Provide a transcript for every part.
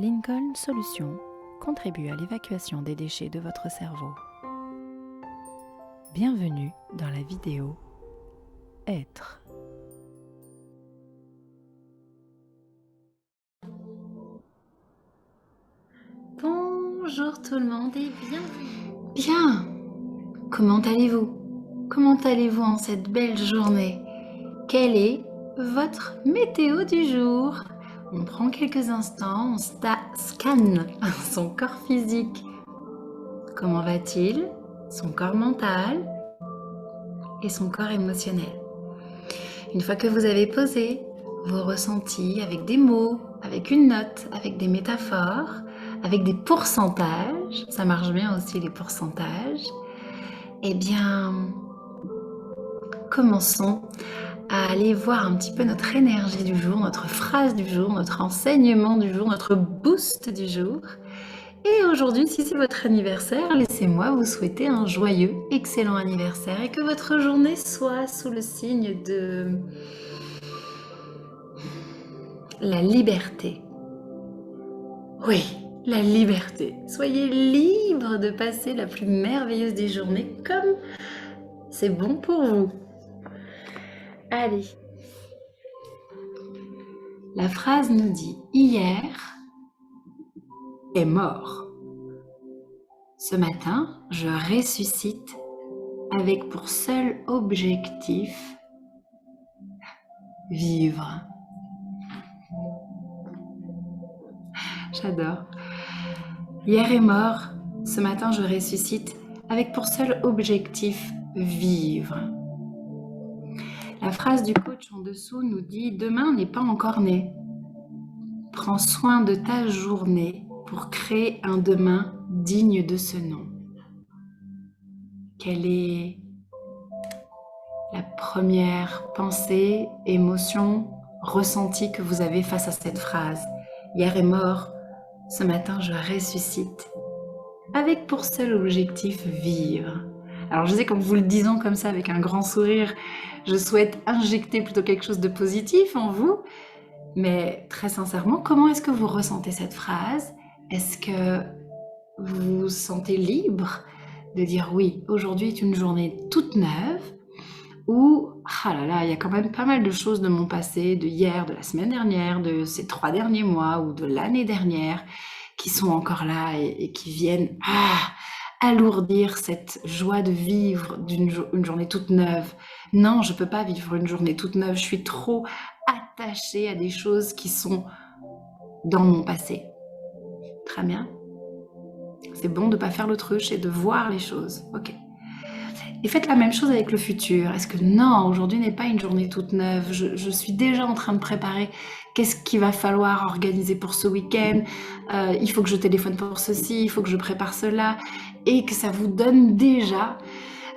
Lincoln Solutions contribue à l'évacuation des déchets de votre cerveau. Bienvenue dans la vidéo Être. Bonjour tout le monde et bienvenue. Bien, comment allez-vous? Comment allez-vous en cette belle journée? Quelle est votre météo du jour? On prend quelques instants, on scanne son corps physique. Comment va-t-il? Son corps mental et son corps émotionnel. Une fois que vous avez posé vos ressentis avec des mots, avec une note, avec des métaphores, avec des pourcentages, ça marche bien aussi les pourcentages, eh bien, commençons à aller voir un petit peu notre énergie du jour, notre phrase du jour, notre enseignement du jour, notre boost du jour. Et aujourd'hui, si c'est votre anniversaire, laissez-moi vous souhaiter un joyeux, excellent anniversaire et que votre journée soit sous le signe de la liberté. Oui, la liberté. Soyez libre de passer la plus merveilleuse des journées comme c'est bon pour vous. Allez. La phrase nous dit « Hier est mort. Ce matin, je ressuscite avec pour seul objectif vivre. » J'adore. Hier est mort. Ce matin, je ressuscite avec pour seul objectif vivre. La phrase du coach en dessous nous dit « Demain n'est pas encore né. Prends soin de ta journée pour créer un demain digne de ce nom. » Quelle est la première pensée, émotion, ressenti que vous avez face à cette phrase? Hier est mort, ce matin je ressuscite, avec pour seul objectif vivre. Alors je sais qu'en vous le disant comme ça avec un grand sourire, je souhaite injecter plutôt quelque chose de positif en vous, mais très sincèrement, comment est-ce que vous ressentez cette phrase? Est-ce que vous vous sentez libre de dire oui, aujourd'hui est une journée toute neuve, ou ah là là, il y a quand même pas mal de choses de mon passé, de hier, de la semaine dernière, de ces 3 derniers mois ou de l'année dernière qui sont encore là et qui viennent alourdir cette joie de vivre une journée toute neuve. Non, je peux pas vivre une journée toute neuve, je suis trop attachée à des choses qui sont dans mon passé. Très bien. C'est bon de ne pas faire l'autruche et de voir les choses. Ok. Et faites la même chose avec le futur. Est-ce que non, aujourd'hui n'est pas une journée toute neuve. Je suis déjà en train de préparer qu'est-ce qu'il va falloir organiser pour ce week-end. Il faut que je téléphone pour ceci, il faut que je prépare cela. Et que ça vous donne déjà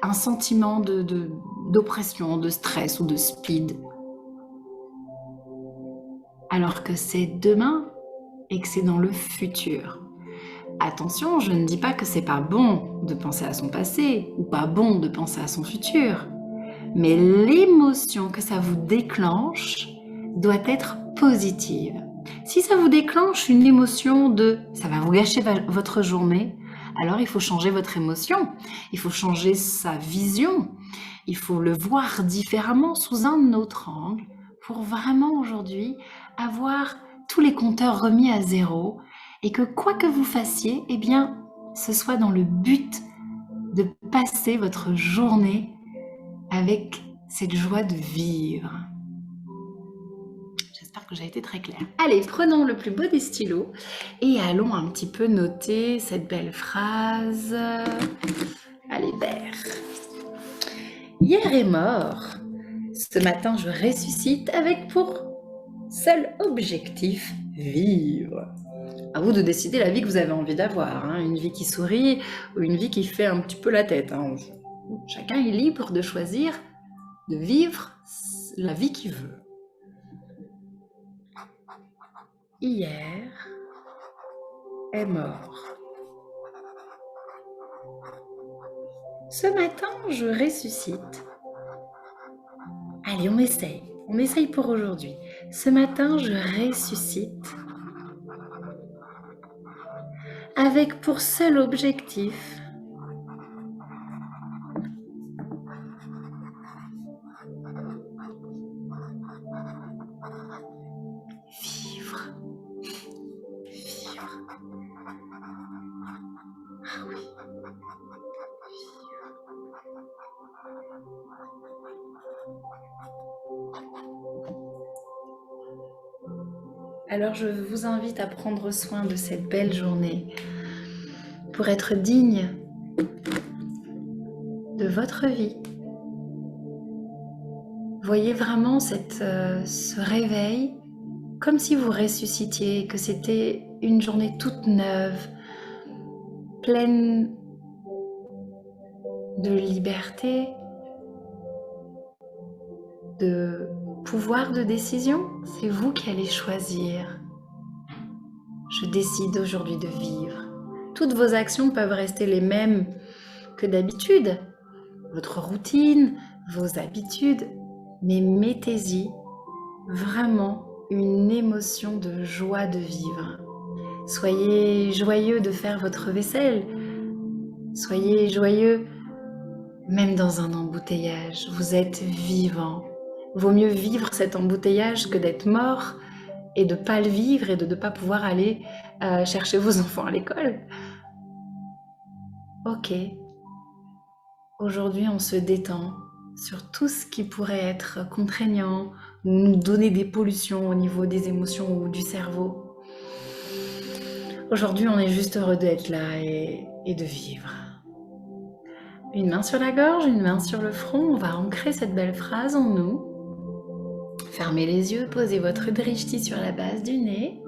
un sentiment d'oppression, de stress ou de speed. Alors que c'est demain et que c'est dans le futur. Attention, je ne dis pas que c'est pas bon de penser à son passé ou pas bon de penser à son futur, mais l'émotion que ça vous déclenche doit être positive. Si ça vous déclenche une émotion de « ça va vous gâcher votre journée », alors il faut changer votre émotion, il faut changer sa vision, il faut le voir différemment sous un autre angle pour vraiment aujourd'hui avoir tous les compteurs remis à zéro et que quoi que vous fassiez, eh bien, ce soit dans le but de passer votre journée avec cette joie de vivre. J'espère que j'ai été très claire. Allez, prenons le plus beau des stylos et allons un petit peu noter cette belle phrase. Allez, vert. Hier est mort. Ce matin, je ressuscite avec pour seul objectif vivre. À vous de décider la vie que vous avez envie d'avoir, hein. Une vie qui sourit ou une vie qui fait un petit peu la tête, hein. Chacun est libre de choisir de vivre la vie qu'il veut. Hier est mort. Ce matin, je ressuscite. Allez, on essaye pour aujourd'hui. Ce matin, je ressuscite avec pour seul objectif vivre. Vivre. Ah oui. Alors je vous invite à prendre soin de cette belle journée pour être digne de votre vie. Voyez vraiment ce réveil comme si vous ressuscitiez, que c'était une journée toute neuve, pleine de liberté, de pouvoir de décision. C'est vous qui allez choisir. Je décide aujourd'hui de vivre. Toutes vos actions peuvent rester les mêmes que d'habitude, votre routine, vos habitudes, mais mettez-y vraiment une émotion de joie de vivre. Soyez joyeux de faire votre vaisselle. Soyez joyeux même dans un embouteillage. Vous êtes vivant. Vaut mieux vivre cet embouteillage que d'être mort et de ne pas le vivre et de ne pas pouvoir aller chercher vos enfants à l'école. Ok. Aujourd'hui, on se détend sur tout ce qui pourrait être contraignant, nous donner des pollutions au niveau des émotions ou du cerveau. Aujourd'hui, on est juste heureux d'être là et de vivre. Une main sur la gorge, une main sur le front, on va ancrer cette belle phrase en nous. Fermez les yeux, posez votre drishti sur la base du nez.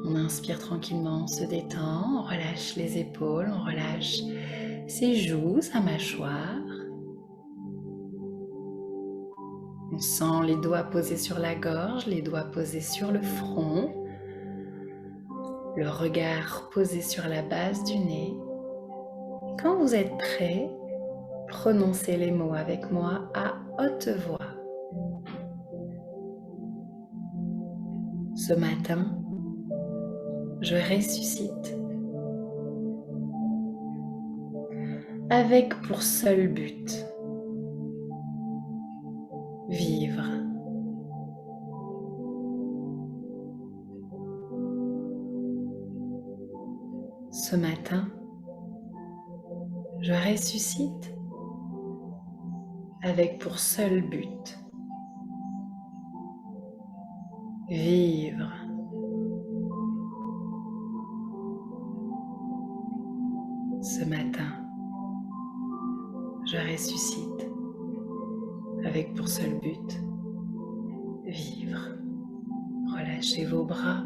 On inspire tranquillement, on se détend, on relâche les épaules, on relâche ses joues, sa mâchoire. On sent les doigts posés sur la gorge, les doigts posés sur le front, le regard posé sur la base du nez. Quand vous êtes prêt, prononcez les mots avec moi à haute voix. Ce matin, je ressuscite avec pour seul but vivre. Ce matin, je ressuscite avec pour seul but vivre. Ce matin, je ressuscite avec pour seul but vivre. Relâchez vos bras.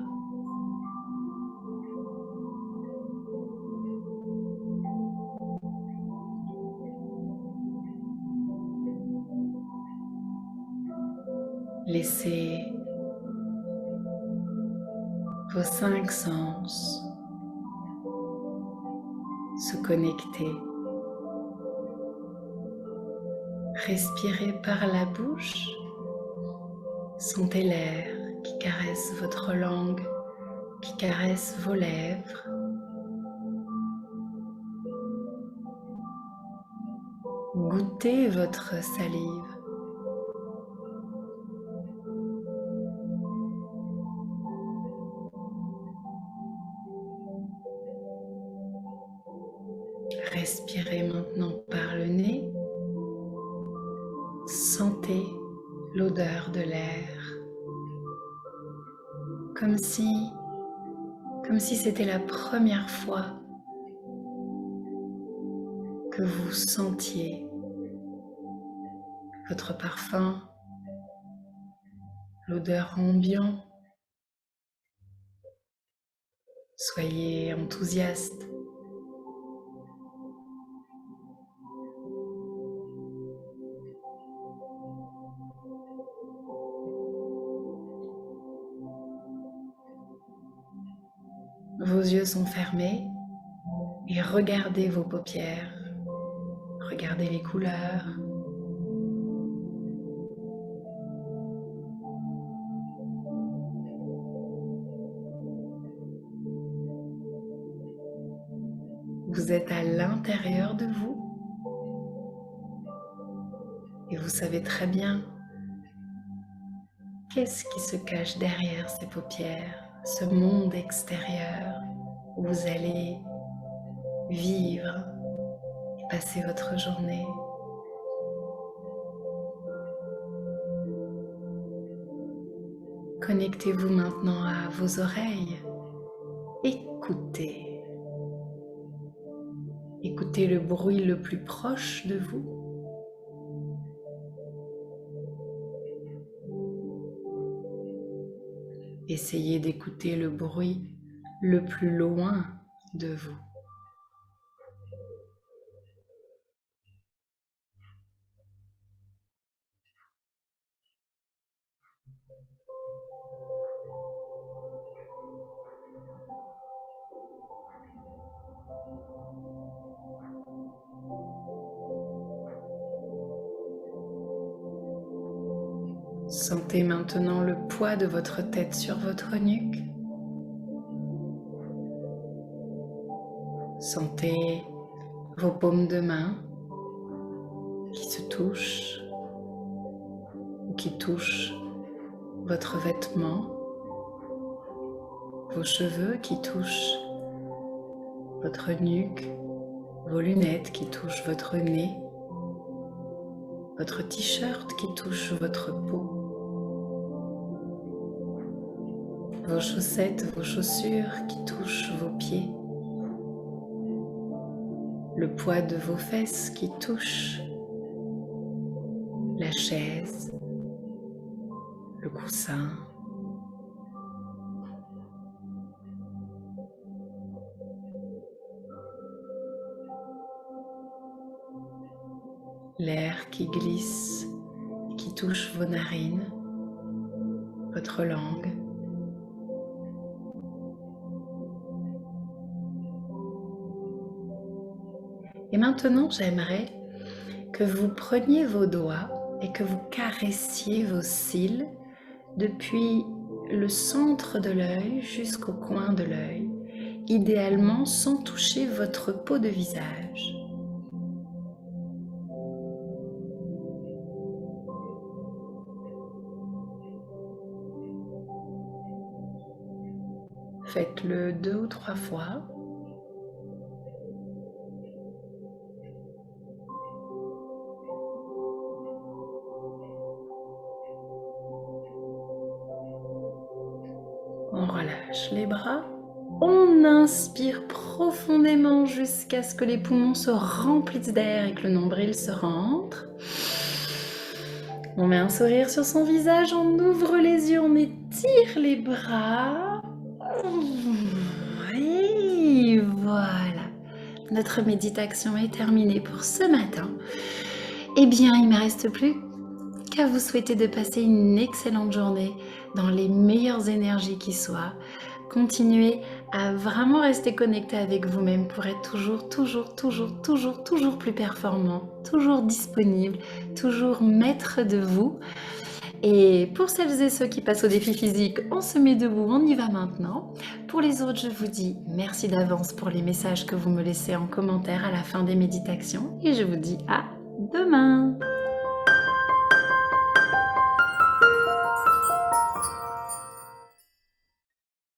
Laissez vos 5 sens se connecter. Respirez par la bouche. Sentez l'air qui caresse votre langue, qui caresse vos lèvres. Goûtez votre salive. Respirez maintenant par le nez. Sentez l'odeur de l'air. Comme si c'était la première fois que vous sentiez votre parfum, l'odeur ambiante. Soyez enthousiaste. Vos yeux sont fermés et regardez vos paupières. Regardez les couleurs. vous êtes à l'intérieur de vous et vous savez très bien qu'est-ce qui se cache derrière ces paupières, ce monde extérieur où vous allez vivre et passer votre journée. Connectez-vous maintenant à vos oreilles. Écoutez. Écoutez le bruit le plus proche de vous. Essayez d'écouter le bruit le plus loin de vous. Sentez maintenant le poids de votre tête sur votre nuque. Sentez vos paumes de main qui se touchent ou qui touchent votre vêtement, vos cheveux qui touchent votre nuque, vos lunettes qui touchent votre nez, votre t-shirt qui touche votre peau, vos chaussettes, vos chaussures qui touchent vos pieds, le poids de vos fesses qui touche la chaise, le coussin, l'air qui glisse, qui touche vos narines, votre langue. Et maintenant, j'aimerais que vous preniez vos doigts et que vous caressiez vos cils depuis le centre de l'œil jusqu'au coin de l'œil, idéalement sans toucher votre peau de visage. Faites-le 2 ou 3 fois. On relâche les bras. On inspire profondément jusqu'à ce que les poumons se remplissent d'air et que le nombril se rentre. On met un sourire sur son visage, on ouvre les yeux, on étire les bras. Et voilà, notre méditation est terminée pour ce matin. Eh bien, il ne me reste plus qu'à vous souhaiter de passer une excellente journée dans les meilleures énergies qui soient. Continuez à vraiment rester connecté avec vous-même pour être toujours plus performant, toujours disponible, toujours maître de vous. Et pour celles et ceux qui passent au défi physique, on se met debout, on y va maintenant. Pour les autres, je vous dis merci d'avance pour les messages que vous me laissez en commentaire à la fin des méditations et je vous dis à demain.